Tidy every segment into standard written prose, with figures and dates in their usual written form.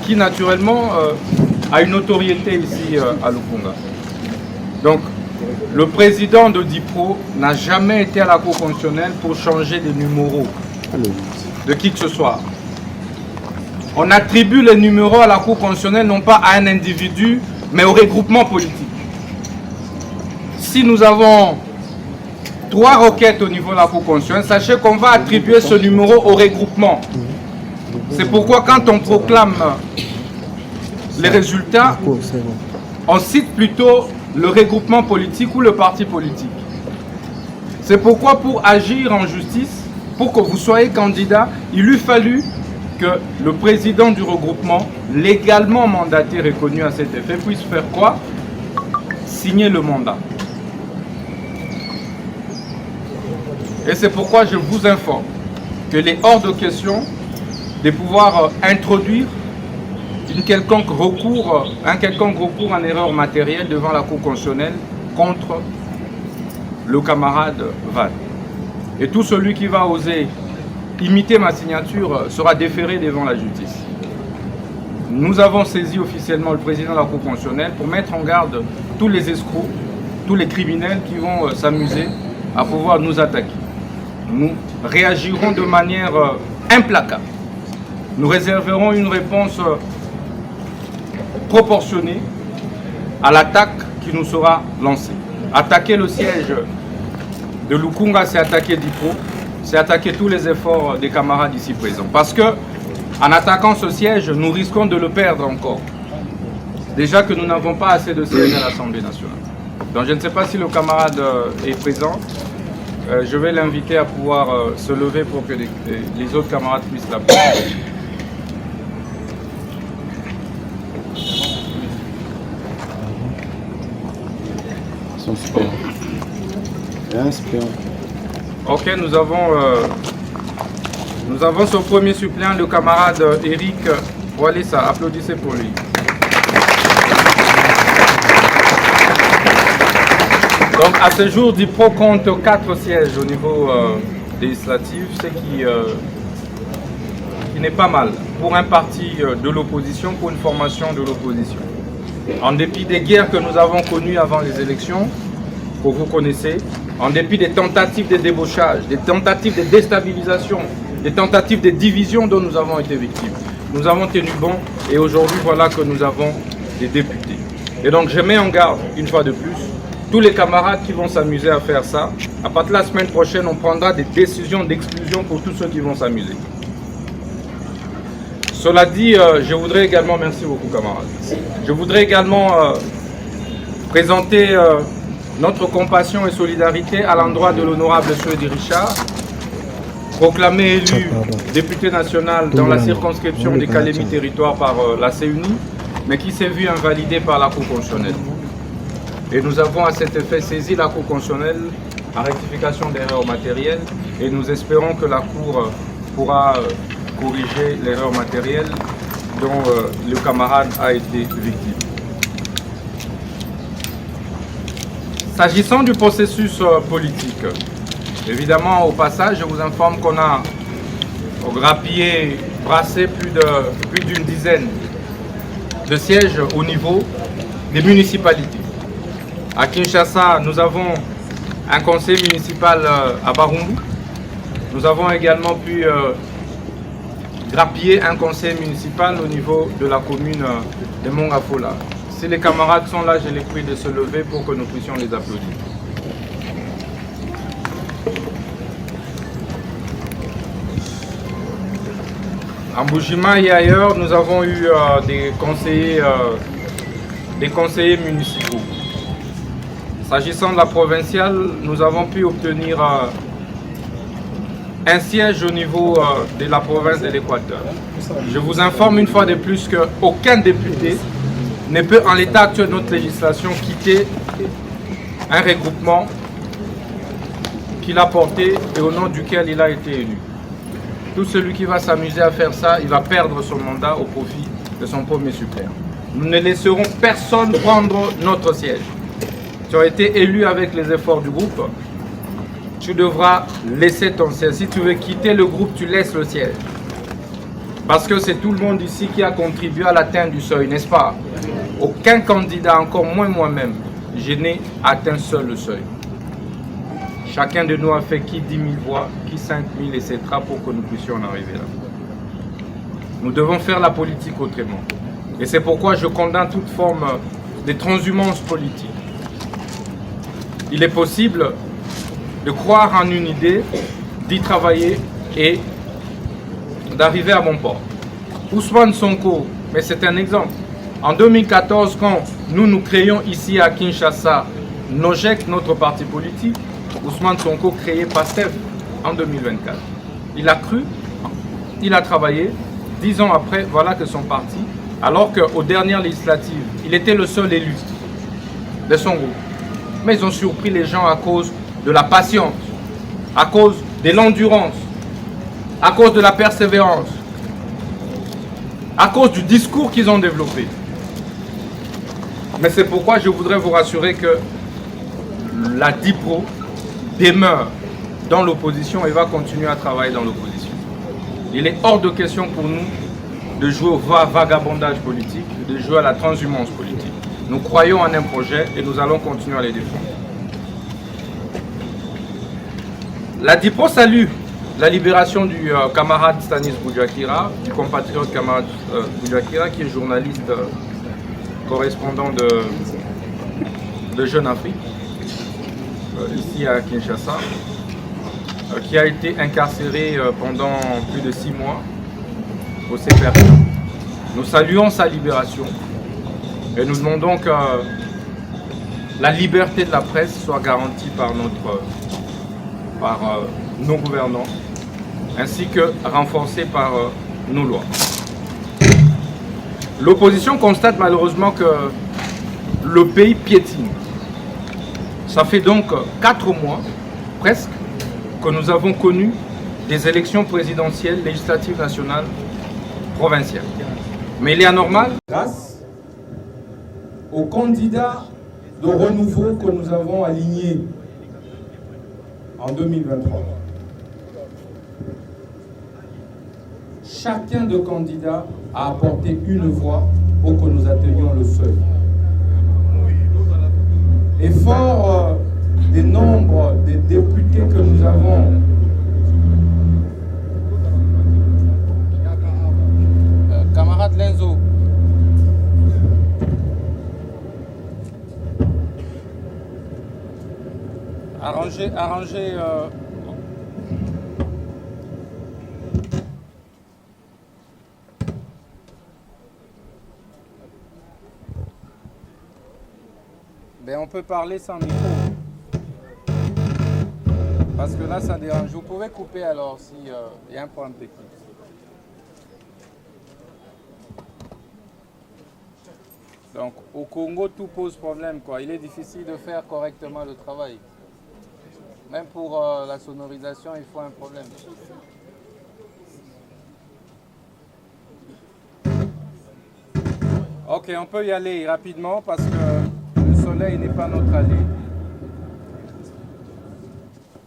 qui naturellement a une notoriété ici à Lukunga. Donc, le président de DIPRO n'a jamais été à la Cour constitutionnelle pour changer des numéros de qui que ce soit. On attribue les numéros à la Cour constitutionnelle non pas à un individu, mais au regroupement politique. Si nous avons 3 requêtes au niveau de la Cour constitutionnelle, sachez qu'on va attribuer ce numéro au regroupement. C'est pourquoi quand on proclame les résultats, on cite plutôt le regroupement politique ou le parti politique. C'est pourquoi pour agir en justice, pour que vous soyez candidat, il eût fallu que le président du regroupement, légalement mandaté, reconnu à cet effet, puisse faire quoi? Signer le mandat. Et c'est pourquoi je vous informe qu'il est hors de question de pouvoir introduire un quelconque recours en erreur matérielle devant la Cour constitutionnelle contre le camarade Val. Et tout celui qui va oser imiter ma signature sera déféré devant la justice. Nous avons saisi officiellement le président de la Cour constitutionnelle pour mettre en garde tous les escrocs, tous les criminels qui vont s'amuser à pouvoir nous attaquer. Nous réagirons de manière implacable. Nous réserverons une réponse proportionnée à l'attaque qui nous sera lancée. Attaquer le siège de Lukunga, c'est attaquer DIPRO, c'est attaquer tous les efforts des camarades ici présents. Parce que, en attaquant ce siège, nous risquons de le perdre encore. Déjà que nous n'avons pas assez de sièges à l'Assemblée nationale. Donc je ne sais pas si le camarade est présent. Je vais l'inviter à pouvoir se lever pour que les autres camarades puissent l'applaudir. Ok, nous avons ce premier suppléant, le camarade Eric Walesa. Applaudissez pour lui. Donc à ce jour, DIPRO compte 4 sièges au niveau législatif, ce qui n'est pas mal pour un parti de l'opposition, pour une formation de l'opposition. En dépit des guerres que nous avons connues avant les élections, que vous connaissez, en dépit des tentatives de débauchage, des tentatives de déstabilisation, des tentatives de division dont nous avons été victimes. Nous avons tenu bon et aujourd'hui voilà que nous avons des députés. Et donc je mets en garde une fois de plus tous les camarades qui vont s'amuser à faire ça. À partir de la semaine prochaine, on prendra des décisions d'exclusion pour tous ceux qui vont s'amuser. Cela dit, je voudrais également, merci beaucoup camarades, je voudrais également présenter notre compassion et solidarité à l'endroit de l'honorable Souedi Richard, proclamé élu député national dans la circonscription des Kalemi territoire par la CUNI, mais qui s'est vu invalidé par la Cour constitutionnelle. Et nous avons à cet effet saisi la Cour constitutionnelle en rectification d'erreurs matérielles et nous espérons que la Cour pourra corriger l'erreur matérielle dont le camarade a été victime. S'agissant du processus politique, évidemment au passage je vous informe qu'on a grappillé, brassé plus d'une dizaine de sièges au niveau des municipalités. À Kinshasa, nous avons un conseil municipal à Barumbu. Nous avons également pu grappiller un conseil municipal au niveau de la commune de Mongafola. Si les camarades sont là, je les prie de se lever pour que nous puissions les applaudir. En Boujima et ailleurs, nous avons eu des conseillers municipaux. S'agissant de la provinciale, nous avons pu obtenir un siège au niveau de la province de l'Équateur. Je vous informe une fois de plus qu'aucun député ne peut, en l'état actuel de notre législation, quitter un regroupement qu'il a porté et au nom duquel il a été élu. Tout celui qui va s'amuser à faire ça, il va perdre son mandat au profit de son premier suppléant. Nous ne laisserons personne prendre notre siège. Tu as été élu avec les efforts du groupe, tu devras laisser ton siège. Si tu veux quitter le groupe, tu laisses le siège. Parce que c'est tout le monde ici qui a contribué à l'atteinte du seuil, n'est-ce pas? Aucun candidat, encore moins moi-même, je n'ai atteint seul le seuil. Chacun de nous a fait qui 10 000 voix, qui 5 000, etc. pour que nous puissions en arriver là. Nous devons faire la politique autrement. Et c'est pourquoi je condamne toute forme de transhumance politique. Il est possible de croire en une idée, d'y travailler et d'arriver à bon port. Ousmane Sonko, mais c'est un exemple. En 2014, quand nous créions ici à Kinshasa, NOJEC, notre parti politique, Ousmane Sonko créait PASTEF en 2024. Il a cru, il a travaillé. 10 ans après, voilà que son parti, alors qu'aux dernières législatives, il était le seul élu de son groupe. Mais ils ont surpris les gens à cause de la patience, à cause de l'endurance, à cause de la persévérance, à cause du discours qu'ils ont développé. Mais c'est pourquoi je voudrais vous rassurer que la DIPRO demeure dans l'opposition et va continuer à travailler dans l'opposition. Il est hors de question pour nous de jouer au vagabondage politique, de jouer à la transhumance politique. Nous croyons en un projet et nous allons continuer à les défendre. La DIPRO salue la libération du camarade Stanis Boudiakira, du compatriote camarade Boudiakira, qui est journaliste correspondant de Jeune Afrique, ici à Kinshasa, qui a été incarcéré pendant plus de 6 mois au CPRC. Nous saluons sa libération et nous demandons que la liberté de la presse soit garantie par nos gouvernants, ainsi que renforcée par nos lois. L'opposition constate malheureusement que le pays piétine. Ça fait donc 4 mois, presque, que nous avons connu des élections présidentielles, législatives, nationales, provinciales. Mais il est anormal, grâce aux candidats de renouveau que nous avons alignés en 2023. Chacun des candidats a apporté une voix pour que nous atteignions le seuil. Et fort des nombres des députés que nous avons, camarade Lenzo, arranger. Ben on peut parler sans micro. Parce que là, ça dérange. Vous pouvez couper alors s'il y a un problème technique. Donc, au Congo, tout pose problème, quoi. Il est difficile de faire correctement le travail. Même pour la sonorisation, il faut un problème. Ok, on peut y aller rapidement parce que le soleil n'est pas notre allié.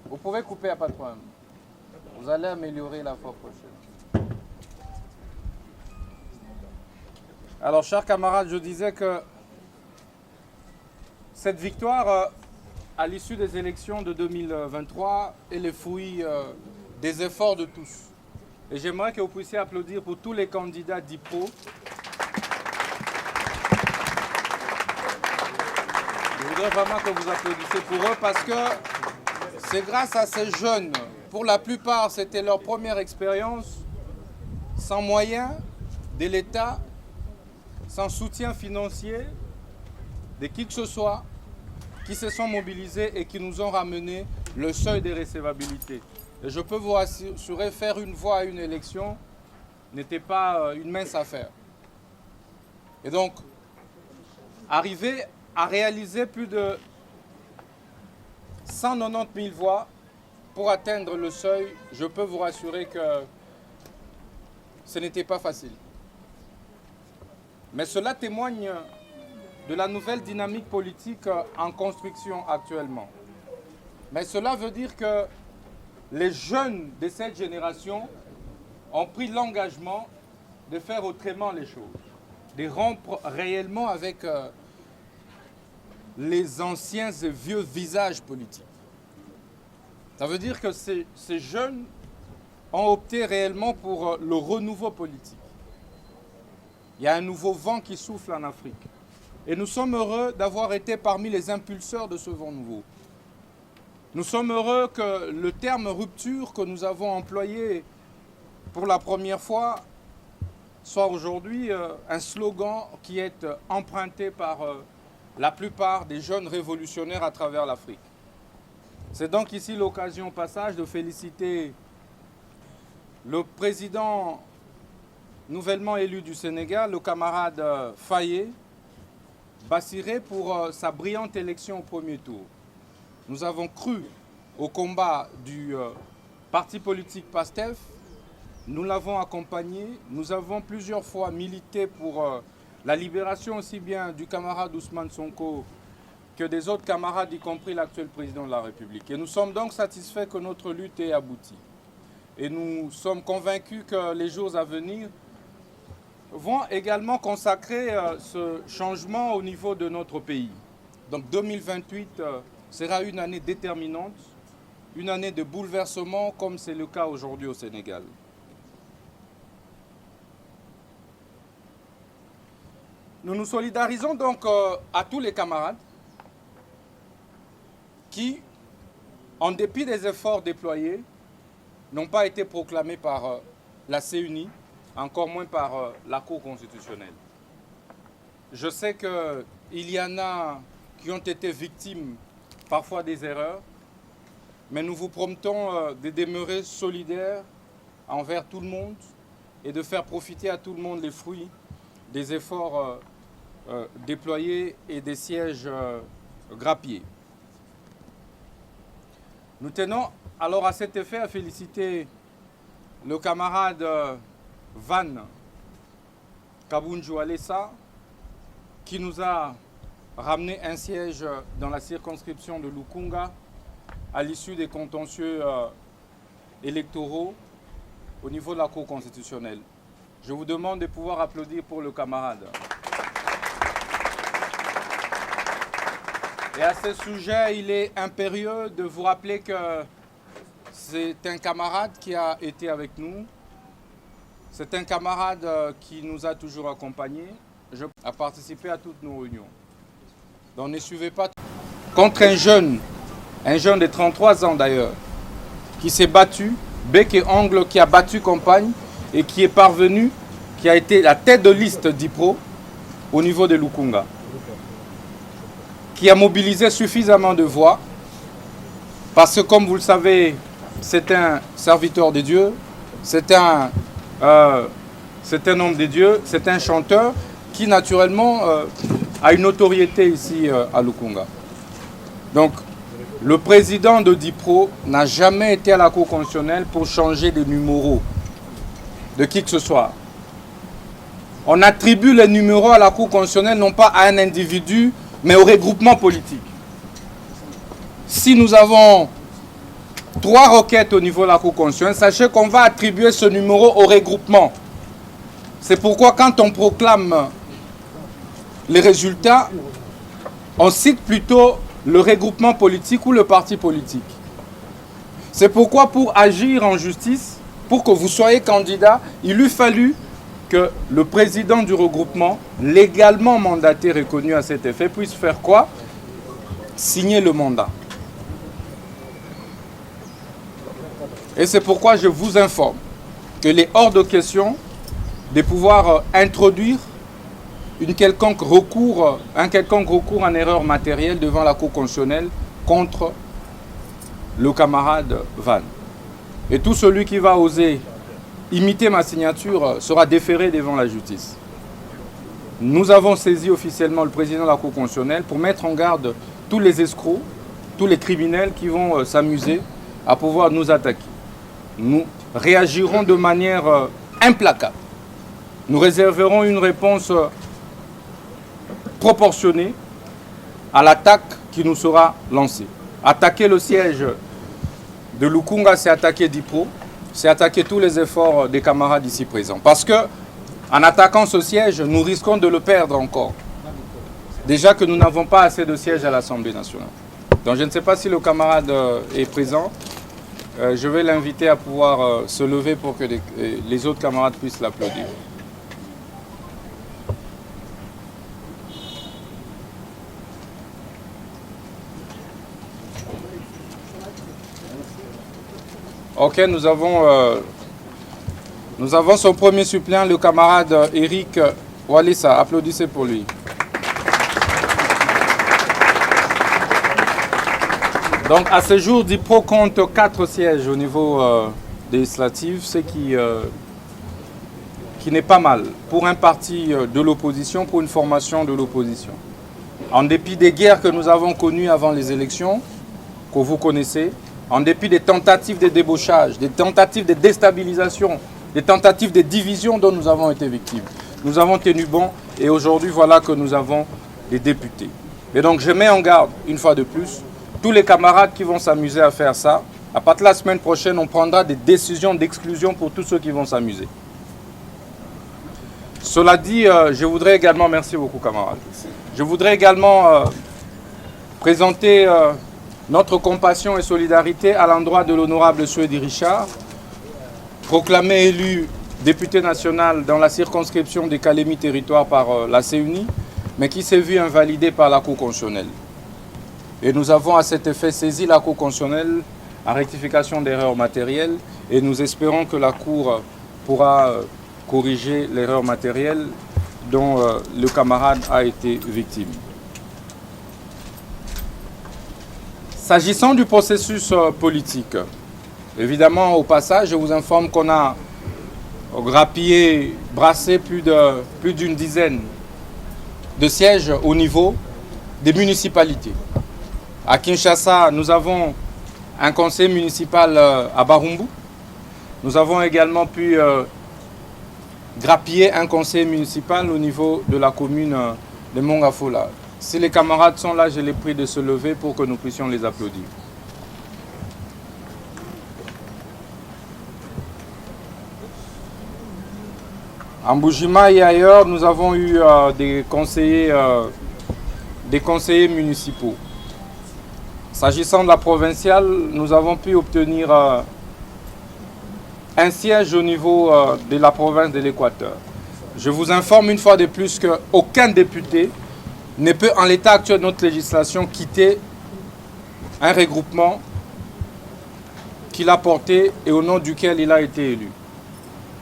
Vous pouvez couper, il n'y a pas de problème. Vous allez améliorer la fois prochaine. Alors, chers camarades, je disais que cette victoire, à l'issue des élections de 2023, est le fruit des efforts de tous. Et j'aimerais que vous puissiez applaudir pour tous les candidats DIPRO. Je voudrais vraiment que vous applaudissiez pour eux parce que c'est grâce à ces jeunes, pour la plupart c'était leur première expérience, sans moyens de l'État, sans soutien financier de qui que ce soit, qui se sont mobilisés et qui nous ont ramené le seuil de recevabilité. Et je peux vous assurer, faire une voix à une élection n'était pas une mince affaire. Et donc, arriver à réaliser plus de 190 000 voix pour atteindre le seuil, je peux vous rassurer que ce n'était pas facile. Mais cela témoigne de la nouvelle dynamique politique en construction actuellement. Mais cela veut dire que les jeunes de cette génération ont pris l'engagement de faire autrement les choses, de rompre réellement avec les anciens et vieux visages politiques. Ça veut dire que ces jeunes ont opté réellement pour le renouveau politique. Il y a un nouveau vent qui souffle en Afrique. Et nous sommes heureux d'avoir été parmi les impulseurs de ce vent nouveau. Nous sommes heureux que le terme rupture que nous avons employé pour la première fois soit aujourd'hui un slogan qui est emprunté par la plupart des jeunes révolutionnaires à travers l'Afrique. C'est donc ici l'occasion au passage de féliciter le président nouvellement élu du Sénégal, le camarade Faye Bassiré, pour sa brillante élection au premier tour. Nous avons cru au combat du parti politique PASTEF, nous l'avons accompagné, nous avons plusieurs fois milité pour la libération aussi bien du camarade Ousmane Sonko que des autres camarades, y compris l'actuel président de la République. Et nous sommes donc satisfaits que notre lutte ait abouti. Et nous sommes convaincus que les jours à venir vont également consacrer ce changement au niveau de notre pays. Donc 2028 sera une année déterminante, une année de bouleversement comme c'est le cas aujourd'hui au Sénégal. Nous nous solidarisons donc à tous les camarades qui, en dépit des efforts déployés, n'ont pas été proclamés par la CENI, encore moins par la Cour constitutionnelle. Je sais qu'il y en a qui ont été victimes parfois des erreurs, mais nous vous promettons de demeurer solidaires envers tout le monde et de faire profiter à tout le monde les fruits des efforts déployés et des sièges grappiés. Nous tenons alors à cet effet à féliciter le camarade Van Kabunju Alessa qui nous a ramené un siège dans la circonscription de Lukunga à l'issue des contentieux électoraux au niveau de la Cour constitutionnelle. Je vous demande de pouvoir applaudir pour le camarade. Et à ce sujet, il est impérieux de vous rappeler que c'est un camarade qui a été avec nous. C'est un camarade qui nous a toujours accompagnés. Je a participé à toutes nos réunions. Donc ne suivez pas contre un jeune de 33 ans d'ailleurs, qui s'est battu, bec et ongle, qui a battu campagne et qui est parvenu, qui a été la tête de liste d'IPRO au niveau de Lukunga, qui a mobilisé suffisamment de voix, parce que comme vous le savez, c'est un serviteur de Dieu, c'est un homme de Dieu, c'est un chanteur qui naturellement a une notoriété ici à Lukunga. Donc le président de DIPRO n'a jamais été à la Cour constitutionnelle pour changer de numéro de qui que ce soit. On attribue les numéros à la Cour constitutionnelle non pas à un individu, mais au regroupement politique. Si nous avons 3 requêtes au niveau de la Cour constitutionnelle, sachez qu'on va attribuer ce numéro au regroupement. C'est pourquoi quand on proclame les résultats, on cite plutôt le regroupement politique ou le parti politique. C'est pourquoi pour agir en justice, pour que vous soyez candidat, il eût fallu que le président du regroupement, légalement mandaté, reconnu à cet effet, puisse faire quoi? Signer le mandat. Et c'est pourquoi je vous informe qu'il est hors de question de pouvoir introduire un quelconque recours en erreur matérielle devant la Cour constitutionnelle contre le camarade Van. Et tout celui qui va oser imiter ma signature sera déféré devant la justice. Nous avons saisi officiellement le président de la Cour constitutionnelle pour mettre en garde tous les escrocs, tous les criminels qui vont s'amuser à pouvoir nous attaquer. Nous réagirons de manière implacable. Nous réserverons une réponse proportionnée à l'attaque qui nous sera lancée. Attaquer le siège de Lukunga, c'est attaquer DIPRO, c'est attaquer tous les efforts des camarades ici présents. Parce que En attaquant ce siège, nous risquons de le perdre encore. Déjà que nous n'avons pas assez de sièges à l'Assemblée nationale. Donc je ne sais pas si le camarade est présent. Je vais l'inviter à pouvoir se lever pour que les autres camarades puissent l'applaudir. Ok, nous avons son premier suppléant, le camarade Eric Walissa. Applaudissez pour lui. Donc à ce jour, DIPRO compte 4 sièges au niveau législatif, ce qui n'est pas mal pour un parti de l'opposition, pour une formation de l'opposition. En dépit des guerres que nous avons connues avant les élections, que vous connaissez, en dépit des tentatives de débauchage, des tentatives de déstabilisation, des tentatives de division dont nous avons été victimes. Nous avons tenu bon et aujourd'hui, voilà que nous avons des députés. Et donc, je mets en garde, une fois de plus, tous les camarades qui vont s'amuser à faire ça. À partir de la semaine prochaine, on prendra des décisions d'exclusion pour tous ceux qui vont s'amuser. Cela dit, je voudrais également, merci beaucoup camarades, je voudrais également présenter notre compassion et solidarité à l'endroit de l'honorable Souedi Richard, proclamé élu député national dans la circonscription des Calémie territoire par la CUNI, mais qui s'est vu invalidé par la Cour constitutionnelle. Et nous avons à cet effet saisi la Cour constitutionnelle à rectification d'erreurs matérielles et nous espérons que la Cour pourra corriger l'erreur matérielle dont le camarade a été victime. S'agissant du processus politique, évidemment, au passage, je vous informe qu'on a grappillé, brassé plus d'une dizaine de sièges au niveau des municipalités. À Kinshasa, nous avons un conseil municipal à Barumbu. Nous avons également pu grappiller un conseil municipal au niveau de la commune de Mongafola. Si les camarades sont là, je les prie de se lever pour que nous puissions les applaudir. En Boujima et ailleurs, nous avons eu des conseillers municipaux. S'agissant de la provinciale, nous avons pu obtenir un siège au niveau de la province de l'Équateur. Je vous informe une fois de plus qu'aucun député ne peut, en l'état actuel de notre législation, quitter un regroupement qu'il a porté et au nom duquel il a été élu.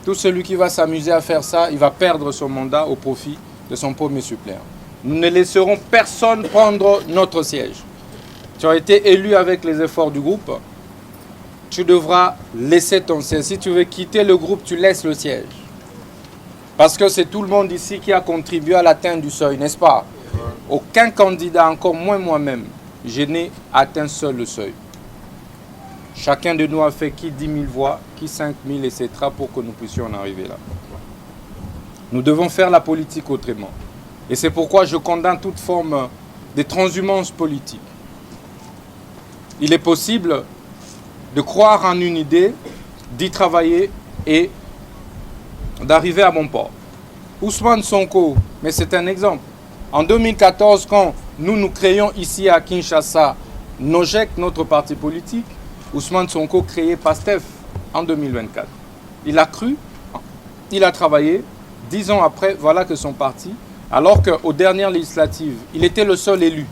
Tout celui qui va s'amuser à faire ça, il va perdre son mandat au profit de son premier suppléant. Nous ne laisserons personne prendre notre siège. Tu as été élu avec les efforts du groupe. Tu devras laisser ton siège. Si tu veux quitter le groupe, tu laisses le siège. Parce que c'est tout le monde ici qui a contribué à l'atteinte du seuil, n'est-ce pas? Aucun candidat, encore moins moi-même, je n'ai atteint seul le seuil. Chacun de nous a fait qui 10 000 voix, qui 5 000, etc. pour que nous puissions en arriver là. Nous devons faire la politique autrement. Et c'est pourquoi je condamne toute forme de transhumance politique. Il est possible de croire en une idée, d'y travailler et d'arriver à bon port. Ousmane Sonko, mais c'est un exemple. En 2014, quand nous créions ici à Kinshasa NOJEC, notre parti politique, Ousmane Sonko créait PASTEF en 2024. Il a cru, il a travaillé. 10 ans après, voilà que son parti, alors qu'aux dernières législatives, il était le seul élu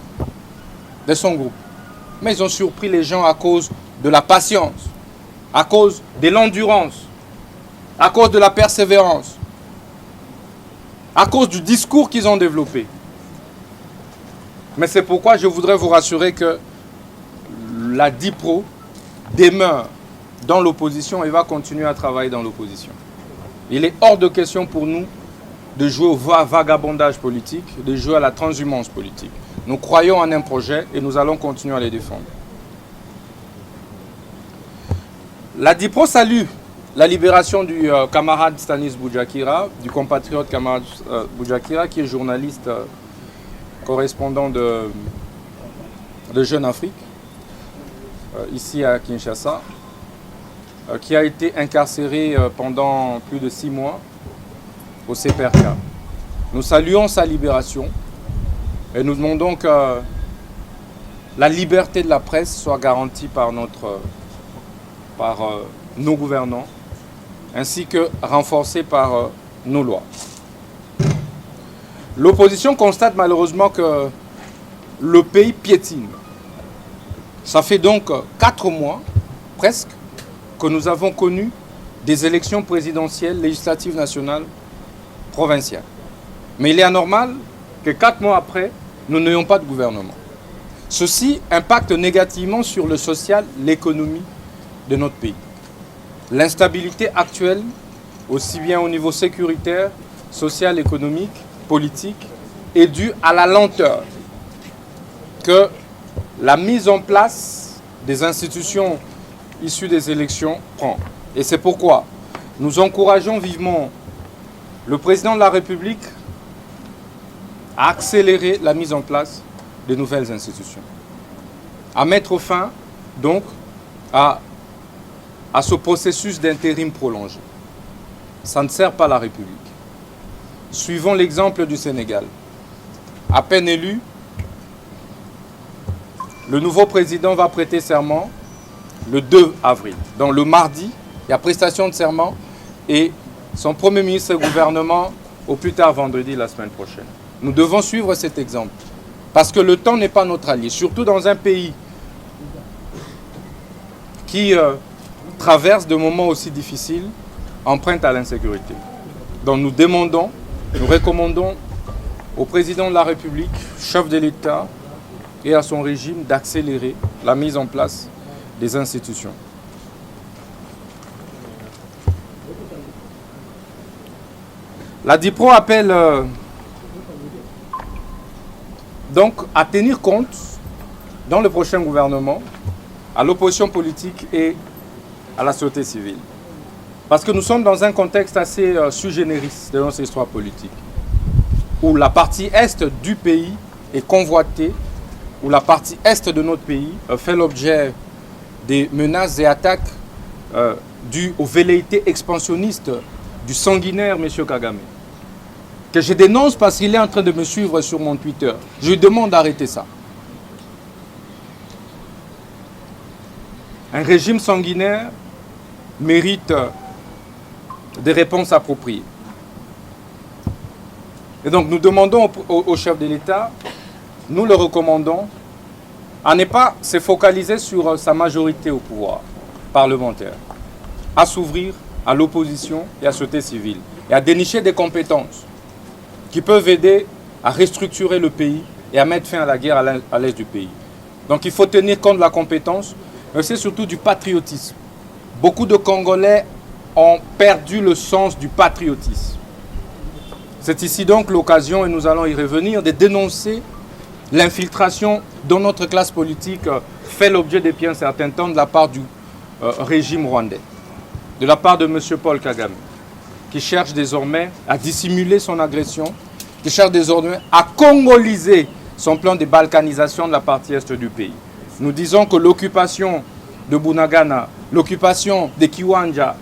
de son groupe. Mais ils ont surpris les gens à cause de la patience, à cause de l'endurance, à cause de la persévérance, à cause du discours qu'ils ont développé. Mais c'est pourquoi je voudrais vous rassurer que la DIPRO demeure dans l'opposition et va continuer à travailler dans l'opposition. Il est hors de question pour nous de jouer au vagabondage politique, de jouer à la transhumance politique. Nous croyons en un projet et nous allons continuer à les défendre. La DIPRO salue la libération du camarade Stanis Boudiakira, du compatriote camarade Boudiakira, qui est journaliste correspondant de Jeune Afrique, ici à Kinshasa, qui a été incarcéré pendant plus de 6 mois au CPRK. Nous saluons sa libération et nous demandons que la liberté de la presse soit garantie par nos gouvernants, ainsi que renforcée par nos lois. L'opposition constate malheureusement que le pays piétine. Ça fait donc 4 mois, presque, que nous avons connu des élections présidentielles, législatives nationales, provinciales. Mais il est anormal que 4 mois après, nous n'ayons pas de gouvernement. Ceci impacte négativement sur le social, l'économie de notre pays. L'instabilité actuelle, aussi bien au niveau sécuritaire, social, économique, politique, est due à la lenteur que la mise en place des institutions issues des élections prend. Et c'est pourquoi nous encourageons vivement le président de la République à accélérer la mise en place de nouvelles institutions, à mettre fin donc à ce processus d'intérim prolongé. Ça ne sert pas la République. Suivons l'exemple du Sénégal. À peine élu, le nouveau président va prêter serment le 2 avril. Donc le mardi, il y a prestation de serment et son premier ministre et gouvernement au plus tard vendredi la semaine prochaine. Nous devons suivre cet exemple parce que le temps n'est pas notre allié, surtout dans un pays qui traverse de moments aussi difficiles, empreintes à l'insécurité. Donc nous demandons, nous recommandons au président de la République, chef de l'État et à son régime d'accélérer la mise en place des institutions. La DIPRO appelle donc à tenir compte dans le prochain gouvernement à l'opposition politique et à la société civile. Parce que nous sommes dans un contexte assez sui generis de notre histoire politique, où la partie est du pays est convoitée, où la partie est de notre pays fait l'objet des menaces et attaques dues aux velléités expansionnistes du sanguinaire M. Kagame, que je dénonce parce qu'il est en train de me suivre sur mon Twitter. Je lui demande d'arrêter ça. Un régime sanguinaire mérite des réponses appropriées. Et donc nous demandons au chef de l'État, nous le recommandons, à ne pas se focaliser sur sa majorité au pouvoir parlementaire, à s'ouvrir à l'opposition et à la société civile, et à dénicher des compétences qui peuvent aider à restructurer le pays et à mettre fin à la guerre à l'est du pays. Donc il faut tenir compte de la compétence, mais c'est surtout du patriotisme. Beaucoup de Congolais ont perdu le sens du patriotisme. C'est ici donc l'occasion, et nous allons y revenir, de dénoncer l'infiltration dont notre classe politique fait l'objet depuis un certain temps de la part du régime rwandais, de la part de M. Paul Kagame, qui cherche désormais à dissimuler son agression, qui cherche désormais à congoliser son plan de balkanisation de la partie est du pays. Nous disons que l'occupation de Bunagana, l'occupation de Kiwanja,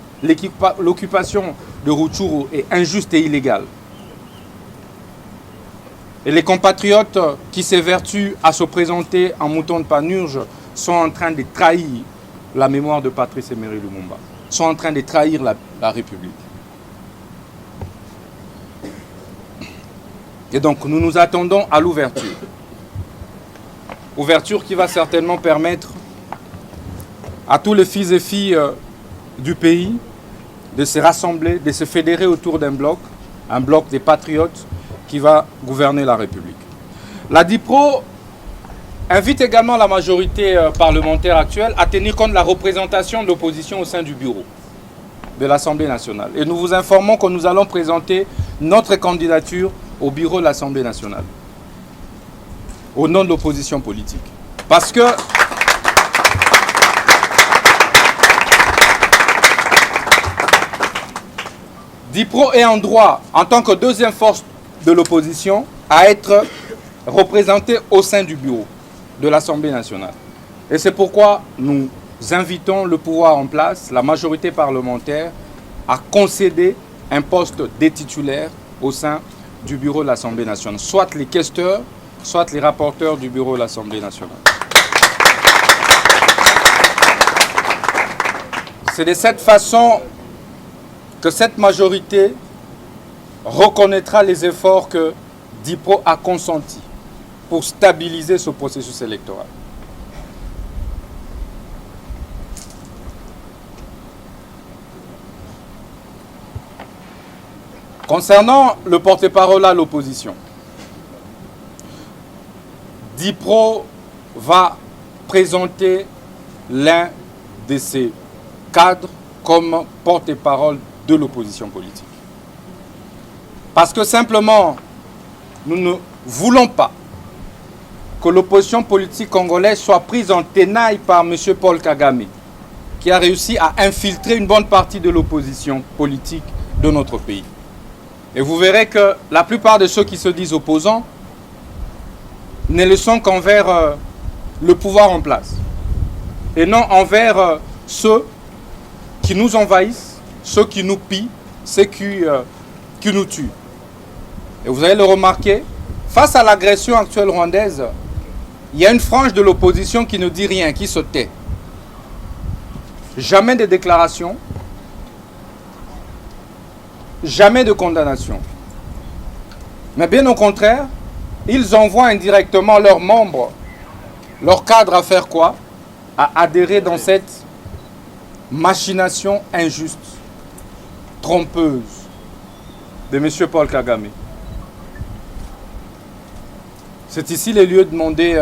l'occupation de Rutshuru est injuste et illégale. Et les compatriotes qui s'évertuent à se présenter en mouton de Panurge sont en train de trahir la mémoire de Patrice Emery Lumumba, sont en train de trahir la République. Et donc nous nous attendons à l'ouverture. Ouverture qui va certainement permettre à tous les fils et filles du pays de se rassembler, de se fédérer autour d'un bloc, un bloc des patriotes qui va gouverner la République. La DIPRO invite également la majorité parlementaire actuelle à tenir compte de la représentation de l'opposition au sein du bureau de l'Assemblée nationale. Et nous vous informons que nous allons présenter notre candidature au bureau de l'Assemblée nationale, au nom de l'opposition politique. Parce que DIPRO est en droit, en tant que deuxième force de l'opposition, à être représenté au sein du bureau de l'Assemblée nationale. Et c'est pourquoi nous invitons le pouvoir en place, la majorité parlementaire, à concéder un poste de titulaire au sein du bureau de l'Assemblée nationale, soit les questeurs, soit les rapporteurs du bureau de l'Assemblée nationale. C'est de cette façon que cette majorité reconnaîtra les efforts que DIPRO a consentis pour stabiliser ce processus électoral. Concernant le porte-parole à l'opposition, DIPRO va présenter l'un de ses cadres comme porte-parole de l'opposition politique. Parce que simplement, nous ne voulons pas que l'opposition politique congolaise soit prise en tenaille par M. Paul Kagame, qui a réussi à infiltrer une bonne partie de l'opposition politique de notre pays. Et vous verrez que la plupart de ceux qui se disent opposants ne le sont qu'envers le pouvoir en place. Et non envers ceux qui nous envahissent, ceux qui nous pillent, ceux qui nous tuent. Et vous allez le remarquer, face à l'agression actuelle rwandaise, il y a une frange de l'opposition qui ne dit rien, qui se tait. Jamais de déclaration, jamais de condamnation. Mais bien au contraire, ils envoient indirectement leurs membres, leurs cadres à faire quoi? À adhérer dans cette machination injuste, trompeuse de M. Paul Kagame. C'est ici le lieu de demander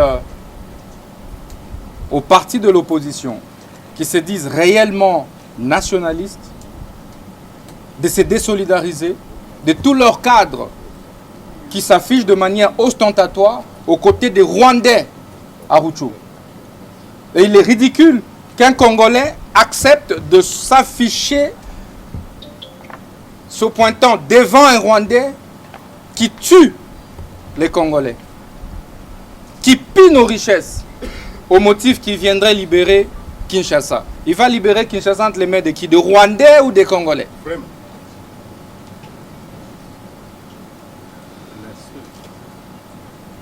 aux partis de l'opposition qui se disent réellement nationalistes de se désolidariser de tous leurs cadres qui s'affichent de manière ostentatoire aux côtés des Rwandais à Rutshuru. Et il est ridicule qu'un Congolais accepte de s'afficher se pointant devant un Rwandais qui tue les Congolais, qui pille nos richesses au motif qu'il viendrait libérer Kinshasa. Il va libérer Kinshasa entre les mains de qui? De Rwandais ou des Congolais? Vraiment.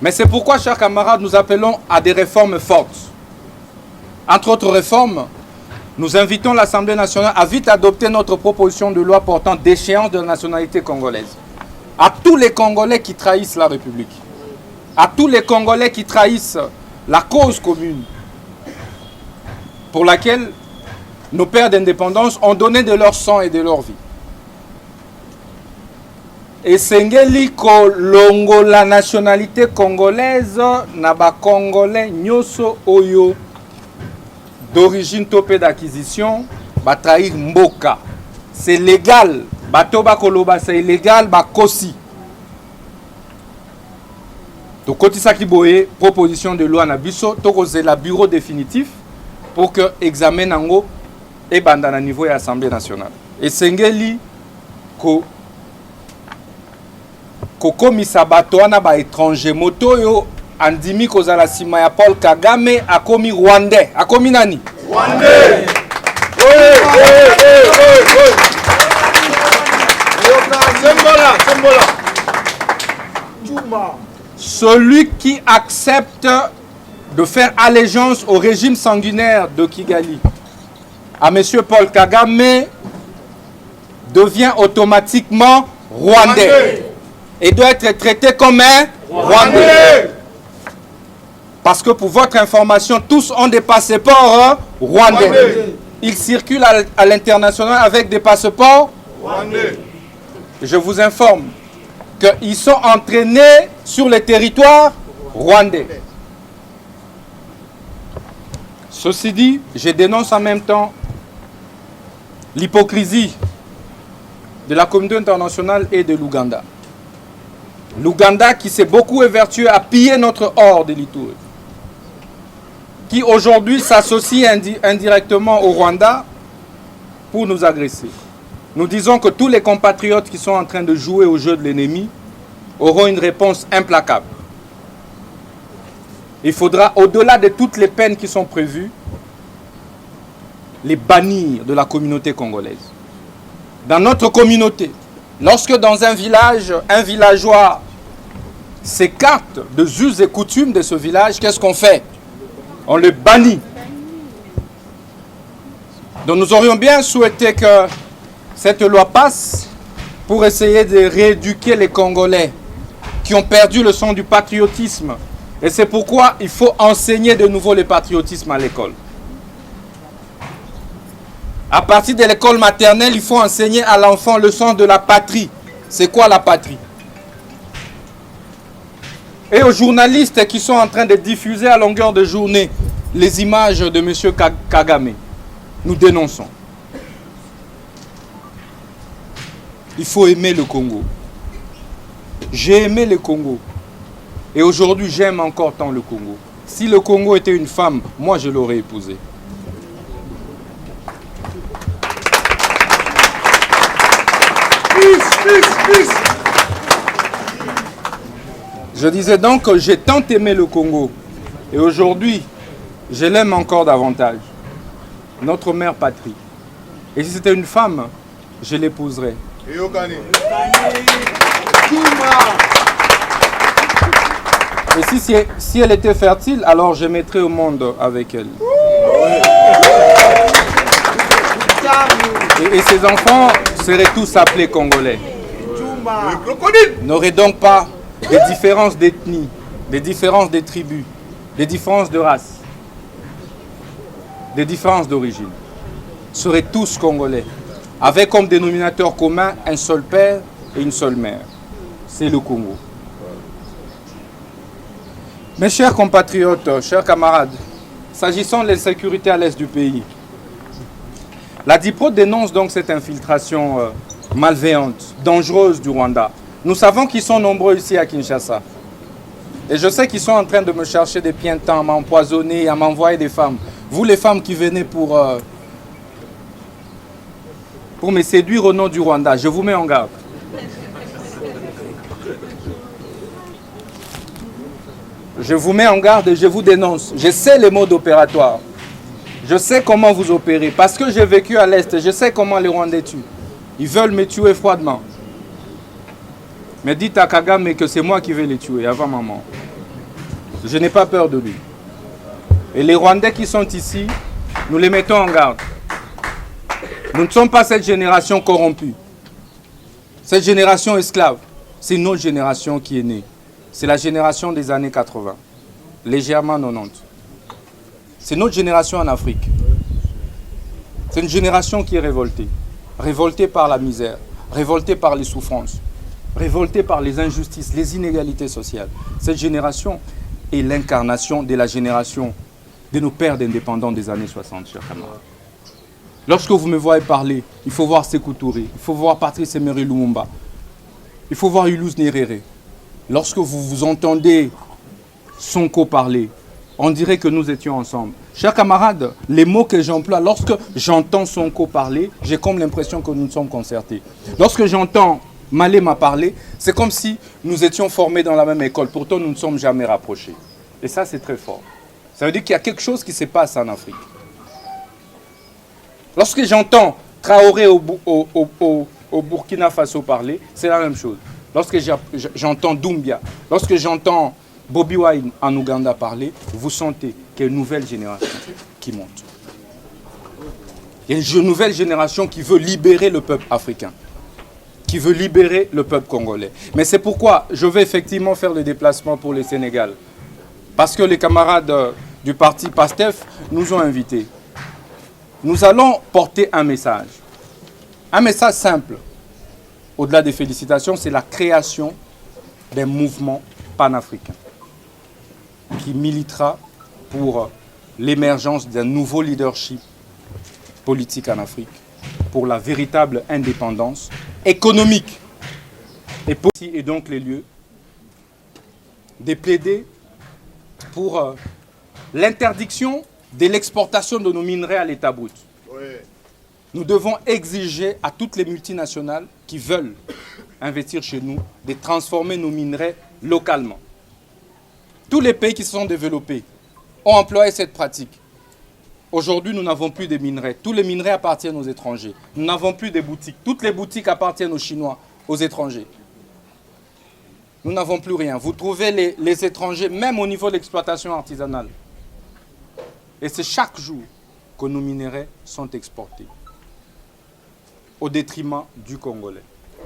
Mais c'est pourquoi, chers camarades, nous appelons à des réformes fortes. Entre autres réformes, nous invitons l'Assemblée nationale à vite adopter notre proposition de loi portant déchéance de la nationalité congolaise. À tous les Congolais qui trahissent la République, à tous les Congolais qui trahissent la cause commune pour laquelle nos pères d'indépendance ont donné de leur sang et de leur vie. Et Sengeli kolongo la nationalité congolaise na ba congolais nyoso oyo d'origine topé d'acquisition ba trahir mboka. C'est légal. Bato ba koloba c'est illégal ba kosi. Donc koti saki boye proposition de loi na biso toko c'est la bureau définitif pour que examen nango et banda na niveau de l'Assemblée nationale. Et Sengeli ko kokomisa bato wana ba étranger moto yo andimi kozala sima ya Paul Kagame akomi Rwandais. Akomi nani? Rwandais. Celui qui accepte de faire allégeance au régime sanguinaire de Kigali, à M. Paul Kagame, devient automatiquement Rwandais. Et doit être traité comme un Rwandais. Parce que pour votre information, tous ont des passeports rwandais. Ils circulent à l'international avec des passeports rwandais. Je vous informe qu'ils sont entraînés sur le territoire rwandais. Ceci dit, je dénonce en même temps l'hypocrisie de la communauté internationale et de l'Ouganda. L'Ouganda qui s'est beaucoup évertué à piller notre or de l'Ituri, qui aujourd'hui s'associe indirectement au Rwanda pour nous agresser. Nous disons que tous les compatriotes qui sont en train de jouer au jeu de l'ennemi auront une réponse implacable. Il faudra, au-delà de toutes les peines qui sont prévues, les bannir de la communauté congolaise. Dans notre communauté, Lorsque dans un village, un villageois s'écarte des us et coutumes de ce village, qu'est-ce qu'on fait? On le bannit. Donc nous aurions bien souhaité que cette loi passe pour essayer de rééduquer les Congolais qui ont perdu le sens du patriotisme. Et c'est pourquoi il faut enseigner de nouveau le patriotisme à l'école. À partir de l'école maternelle, il faut enseigner à l'enfant le sens de la patrie. C'est quoi la patrie? Et aux journalistes qui sont en train de diffuser à longueur de journée les images de M. Kagame, nous dénonçons. Il faut aimer le Congo. J'ai aimé le Congo. Et aujourd'hui, j'aime encore tant le Congo. Si le Congo était une femme, moi, je l'aurais épousée. Je disais donc que j'ai tant aimé le Congo. Et aujourd'hui, je l'aime encore davantage. Notre mère patrie. Et si c'était une femme, je l'épouserais. Et si elle était fertile, alors je mettrais au monde avec elle. Et ses enfants seraient tous appelés Congolais. N'aurait donc pas des différences d'ethnie, des différences de tribus, des différences de race, des différences d'origine. Seraient tous Congolais, avec comme dénominateur commun un seul père et une seule mère. C'est le Congo. Mes chers compatriotes, chers camarades, s'agissant de l'insécurité à l'est du pays, la DIPRO dénonce donc cette infiltration malveillante, dangereuse du Rwanda. Nous savons qu'ils sont nombreux ici à Kinshasa. Et je sais qu'ils sont en train de me chercher des pientans, à m'empoisonner, à m'envoyer des femmes. Vous les femmes qui venez pour me séduire au nom du Rwanda, je vous mets en garde. Je vous mets en garde et je vous dénonce. Je sais les modes opératoires. Je sais comment vous opérez. Parce que j'ai vécu à l'Est, je sais comment les Rwandais tuent. Ils veulent me tuer froidement. Mais dites à Kagame que c'est moi qui vais les tuer avant maman. Je n'ai pas peur de lui. Et les Rwandais qui sont ici, nous les mettons en garde. Nous ne sommes pas cette génération corrompue. Cette génération esclave. C'est une autre génération qui est née. C'est la génération des années 80. Légèrement 90. C'est notre génération en Afrique. C'est une génération qui est révoltée. Révoltée par la misère. Révoltée par les souffrances. Révoltée par les injustices, les inégalités sociales. Cette génération est l'incarnation de la génération de nos pères d'indépendants des années 60, chers camarades. Lorsque vous me voyez parler, il faut voir Sékou Touré, il faut voir Patrice Emery Lumumba, il faut voir Julius Nyerere. Lorsque vous entendez Sonko parler, on dirait que nous étions ensemble. Chers camarades, les mots que j'emploie, lorsque j'entends Sonko parler, j'ai comme l'impression que nous sommes concertés. Lorsque j'entends Malema parler, c'est comme si nous étions formés dans la même école. Pourtant, nous ne sommes jamais rapprochés. Et ça, c'est très fort. Ça veut dire qu'il y a quelque chose qui se passe en Afrique. Lorsque j'entends Traoré au Burkina Faso parler, c'est la même chose. Lorsque j'entends Doumbia, lorsque j'entends Bobi Wine en Ouganda parler, vous sentez qu'il y a une nouvelle génération qui monte. Il y a une nouvelle génération qui veut libérer le peuple africain, qui veut libérer le peuple congolais. Mais c'est pourquoi je vais effectivement faire le déplacement pour le Sénégal. Parce que les camarades du parti PASTEF nous ont invités. Nous allons porter un message simple. Au-delà des félicitations, c'est la création d'un mouvement panafricain qui militera pour l'émergence d'un nouveau leadership politique en Afrique, pour la véritable indépendance économique. Et donc les lieux de plaider pour l'interdiction de l'exportation de nos minerais à l'état brut. Oui. Nous devons exiger à toutes les multinationales qui veulent investir chez nous de transformer nos minerais localement. Tous les pays qui se sont développés ont employé cette pratique. Aujourd'hui, nous n'avons plus de minerais. Tous les minerais appartiennent aux étrangers. Nous n'avons plus de boutiques. Toutes les boutiques appartiennent aux Chinois, aux étrangers. Nous n'avons plus rien. Vous trouvez les étrangers, même au niveau de l'exploitation artisanale. Et c'est chaque jour que nos minerais sont exportés, au détriment du Congolais.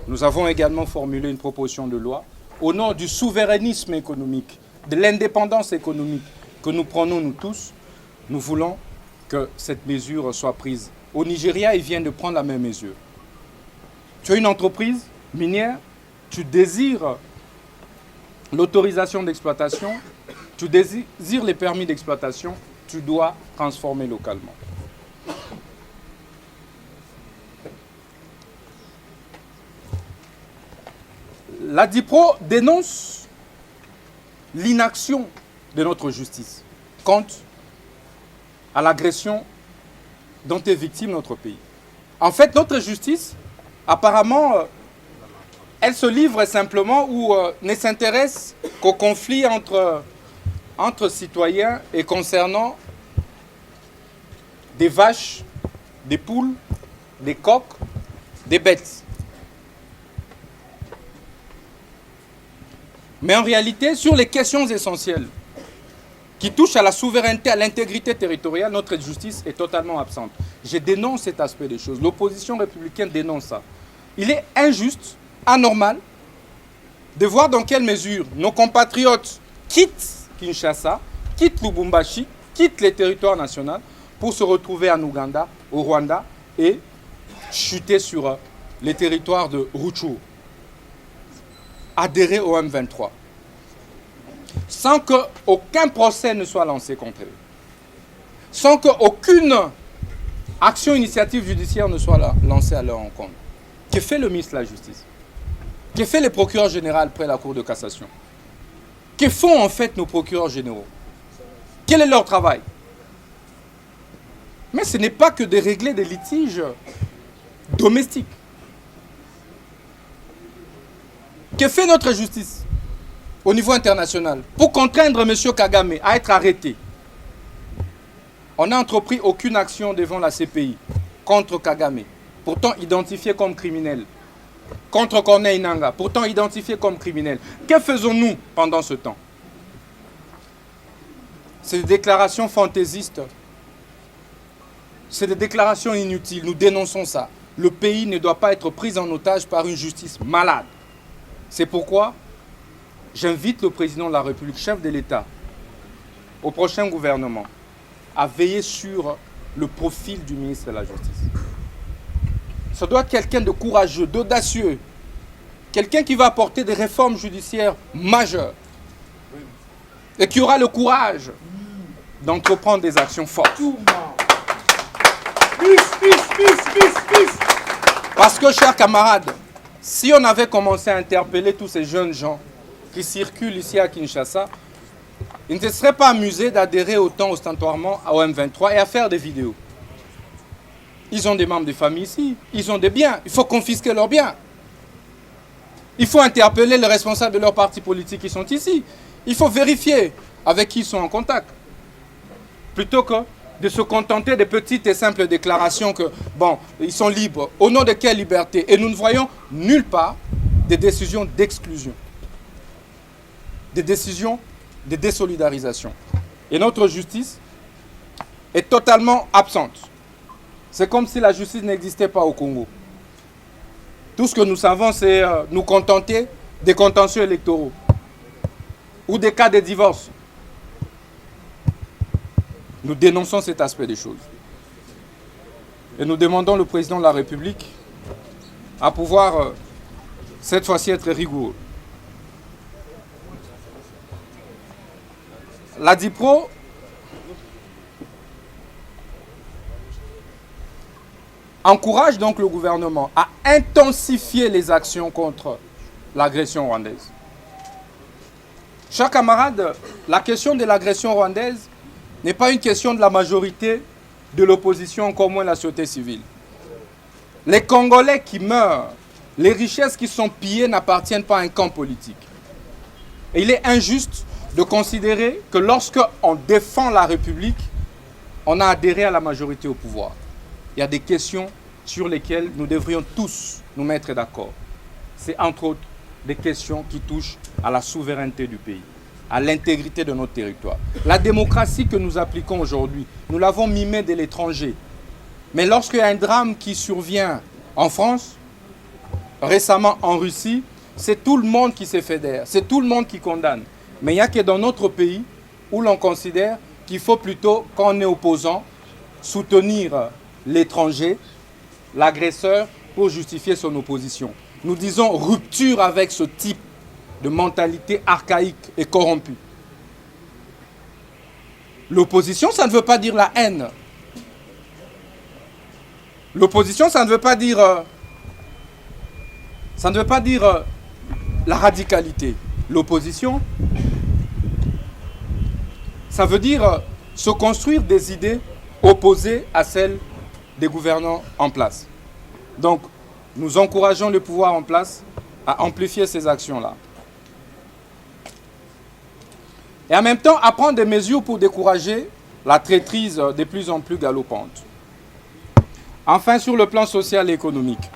Nous avons également formulé une proposition de loi au nom du souverainisme économique, de l'indépendance économique que nous prenons nous tous. Nous voulons que cette mesure soit prise. Au Nigeria, ils viennent de prendre la même mesure. Tu as une entreprise minière, tu désires l'autorisation d'exploitation, tu désires les permis d'exploitation, tu dois transformer localement. La DIPRO dénonce l'inaction de notre justice quant à l'agression dont est victime notre pays. En fait, notre justice, apparemment, elle se livre simplement ou ne s'intéresse qu'au conflit entre citoyens et concernant des vaches, des poules, des coqs, des bêtes. Mais en réalité, sur les questions essentielles qui touchent à la souveraineté, à l'intégrité territoriale, notre justice est totalement absente. Je dénonce cet aspect des choses. L'opposition républicaine dénonce ça. Il est injuste, anormal, de voir dans quelle mesure nos compatriotes quittent Kinshasa, quittent Lubumbashi, quittent les territoires nationaux pour se retrouver en Ouganda, au Rwanda et chuter sur les territoires de Rutshuru, adhérer au M23, sans qu'aucun procès ne soit lancé contre eux, sans qu'aucune action initiative judiciaire ne soit lancée à leur encontre. Que fait le ministre de la Justice? Que fait le procureur général près la Cour de cassation? Que font en fait nos procureurs généraux? Quel est leur travail? Mais ce n'est pas que de régler des litiges domestiques. Que fait notre justice au niveau international pour contraindre M. Kagame à être arrêté? On n'a entrepris aucune action devant la CPI contre Kagame, pourtant identifié comme criminel. Contre Corneille Nangaa, pourtant identifié comme criminel. Que faisons-nous pendant ce temps? C'est des déclarations fantaisistes. C'est des déclarations inutiles. Nous dénonçons ça. Le pays ne doit pas être pris en otage par une justice malade. C'est pourquoi j'invite le président de la République, chef de l'État, au prochain gouvernement, à veiller sur le profil du ministre de la Justice. Ça doit être quelqu'un de courageux, d'audacieux, quelqu'un qui va apporter des réformes judiciaires majeures et qui aura le courage d'entreprendre des actions fortes. Parce que, chers camarades, si on avait commencé à interpeller tous ces jeunes gens qui circulent ici à Kinshasa, ils ne se seraient pas amusés d'adhérer autant ostentatoirement au M23 et à faire des vidéos. Ils ont des membres de famille ici, ils ont des biens, il faut confisquer leurs biens. Il faut interpeller les responsables de leurs partis politiques qui sont ici. Il faut vérifier avec qui ils sont en contact. Plutôt que de se contenter des petites et simples déclarations que, bon, ils sont libres. Au nom de quelle liberté? Et nous ne voyons nulle part des décisions d'exclusion, des décisions de désolidarisation. Et notre justice est totalement absente. C'est comme si la justice n'existait pas au Congo. Tout ce que nous savons, c'est nous contenter des contentieux électoraux ou des cas de divorce. Nous dénonçons cet aspect des choses. Et nous demandons au président de la République à pouvoir, cette fois-ci, être rigoureux. La DIPRO encourage donc le gouvernement à intensifier les actions contre l'agression rwandaise. Chers camarades, la question de l'agression rwandaise n'est pas une question de la majorité de l'opposition, encore moins la société civile. Les Congolais qui meurent, les richesses qui sont pillées n'appartiennent pas à un camp politique. Et il est injuste de considérer que lorsque on défend la République, on a adhéré à la majorité au pouvoir. Il y a des questions sur lesquelles nous devrions tous nous mettre d'accord. c'est entre autres des questions qui touchent à la souveraineté du pays, à l'intégrité de notre territoire. La démocratie que nous appliquons aujourd'hui, nous l'avons mimée de l'étranger. Mais lorsqu'il y a un drame qui survient en France, récemment en Russie, c'est tout le monde qui se fédère, c'est tout le monde qui condamne. Mais il n'y a que dans notre pays où l'on considère qu'il faut plutôt, quand on est opposant, soutenir l'étranger, l'agresseur, pour justifier son opposition. Nous disons rupture avec ce type de mentalité archaïque et corrompue. L'opposition, ça ne veut pas dire la haine. L'opposition, ça ne veut pas dire la radicalité. L'opposition, ça veut dire se construire des idées opposées à celles des gouvernants en place. Donc, nous encourageons le pouvoir en place à amplifier ces actions-là. Et en même temps, à prendre des mesures pour décourager la traîtrise de plus en plus galopante. Enfin, sur le plan social et économique.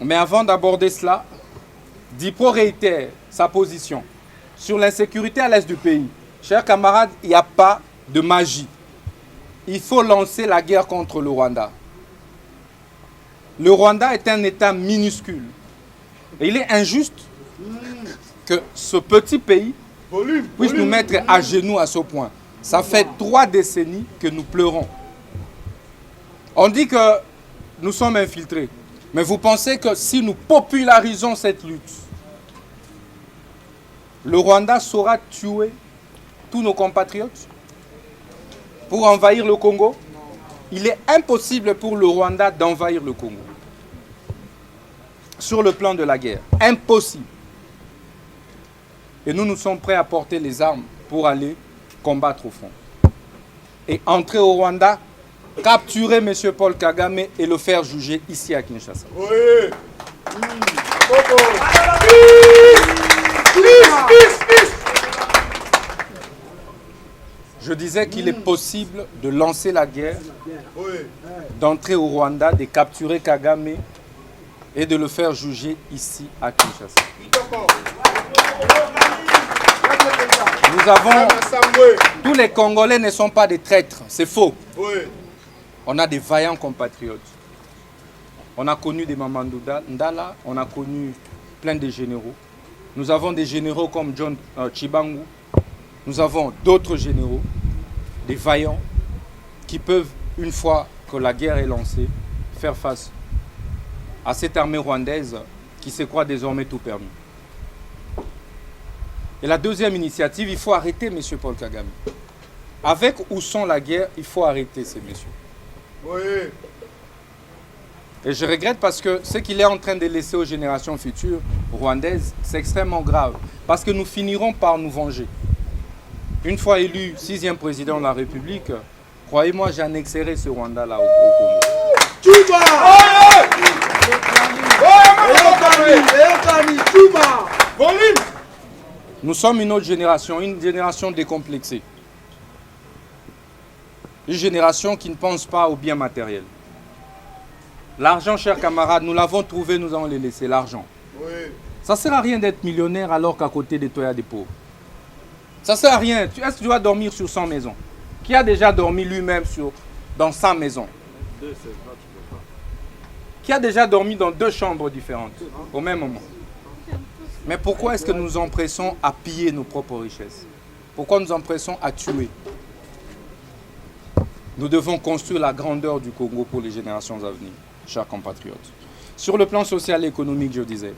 Mais avant d'aborder cela, Dipro réitère sa position sur l'insécurité à l'est du pays. Chers camarades, il n'y a pas de magie. Il faut lancer la guerre contre le Rwanda. Le Rwanda est un État minuscule. Et il est injuste que ce petit pays puisse nous mettre à genoux à ce point. Ça fait 3 décennies que nous pleurons. On dit que nous sommes infiltrés. Mais vous pensez que si nous popularisons cette lutte, le Rwanda saura tuer tous nos compatriotes pour envahir le Congo? Il est impossible pour le Rwanda d'envahir le Congo. Sur le plan de la guerre. Impossible. Et nous sommes prêts à porter les armes pour aller combattre au front. Et entrer au Rwanda, capturer M. Paul Kagame et le faire juger ici à Kinshasa. Oui. Je disais qu'il est possible de lancer la guerre, d'entrer au Rwanda, de capturer Kagame et de le faire juger ici à Kinshasa. Nous avons... Tous les Congolais ne sont pas des traîtres, c'est faux. On a des vaillants compatriotes. On a connu des Mamadou Ndala, on a connu plein de généraux. Nous avons des généraux comme John Chibangu. Nous avons d'autres généraux, des vaillants, qui peuvent, une fois que la guerre est lancée, faire face à cette armée rwandaise qui se croit désormais tout permis. Et la deuxième initiative, il faut arrêter M. Paul Kagame. Avec ou sans la guerre, il faut arrêter ces messieurs. Oui. Et je regrette parce que ce qu'il est en train de laisser aux générations futures rwandaises, c'est extrêmement grave. Parce que nous finirons par nous venger. Une fois élu 6e président de la République, croyez-moi, j'annexerai ce Rwanda-là au Congo. Nous sommes une autre génération, une génération décomplexée. Une génération qui ne pense pas au bien matériel. L'argent, chers camarades, nous l'avons trouvé, nous allons le laisser, l'argent. Oui. Ça ne sert à rien d'être millionnaire alors qu'à côté de toi, il y a des pauvres. Ça ne sert à rien. Est-ce que tu dois dormir sur 100 maisons? Qui a déjà dormi lui-même dans 100 maisons? Qui a déjà dormi dans 2 chambres différentes au même moment? Mais pourquoi est-ce que nous nous empressons à piller nos propres richesses? Pourquoi nous nous empressons à tuer? Nous devons construire la grandeur du Congo pour les générations à venir, chers compatriotes. Sur le plan social et économique, je disais,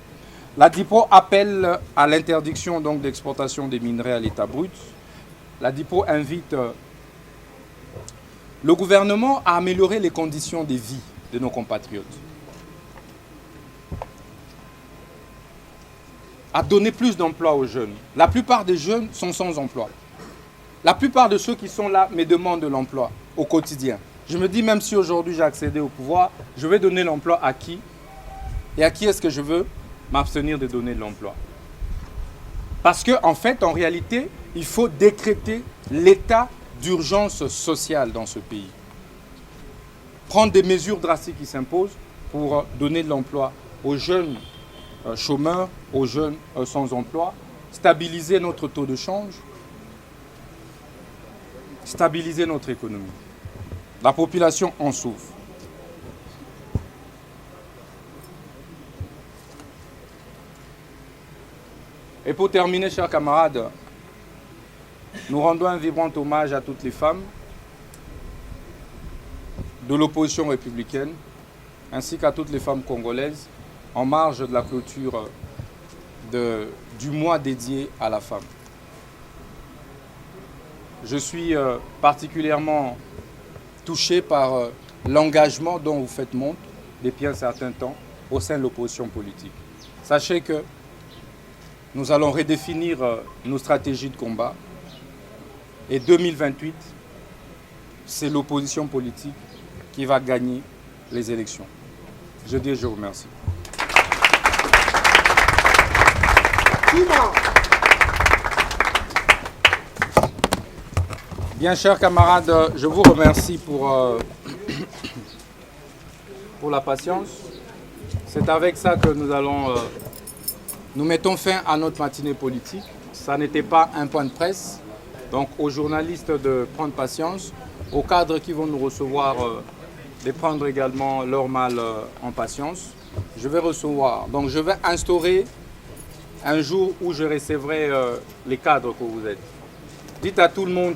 la DIPO appelle à l'interdiction d'exportation des minerais à l'état brut. La DIPO invite le gouvernement à améliorer les conditions de vie de nos compatriotes, à donner plus d'emplois aux jeunes. La plupart des jeunes sont sans emploi. La plupart de ceux qui sont là me demandent de l'emploi au quotidien. Je me dis, même si aujourd'hui j'ai accédé au pouvoir, je vais donner l'emploi à qui? Et à qui est-ce que je veux m'abstenir de donner de l'emploi? Parce qu'en fait, en réalité, il faut décréter l'état d'urgence sociale dans ce pays. Prendre des mesures drastiques qui s'imposent pour donner de l'emploi aux jeunes chômeurs, aux jeunes sans emploi, stabiliser notre taux de change, stabiliser notre économie. La population en souffre. Et pour terminer, chers camarades, nous rendons un vibrant hommage à toutes les femmes de l'opposition républicaine, ainsi qu'à toutes les femmes congolaises, en marge de la clôture du mois dédié à la femme. Je suis particulièrement touché par l'engagement dont vous faites montre depuis un certain temps au sein de l'opposition politique. Sachez que nous allons redéfinir nos stratégies de combat et 2028, c'est l'opposition politique qui va gagner les élections. Je vous remercie. Bien, chers camarades, je vous remercie pour la patience. C'est avec ça que nous mettons fin à notre matinée politique. Ça n'était pas un point de presse. Donc aux journalistes de prendre patience, aux cadres qui vont nous recevoir de prendre également leur mal en patience. Je vais recevoir. Donc je vais instaurer un jour où je recevrai les cadres que vous êtes. Dites à tout le monde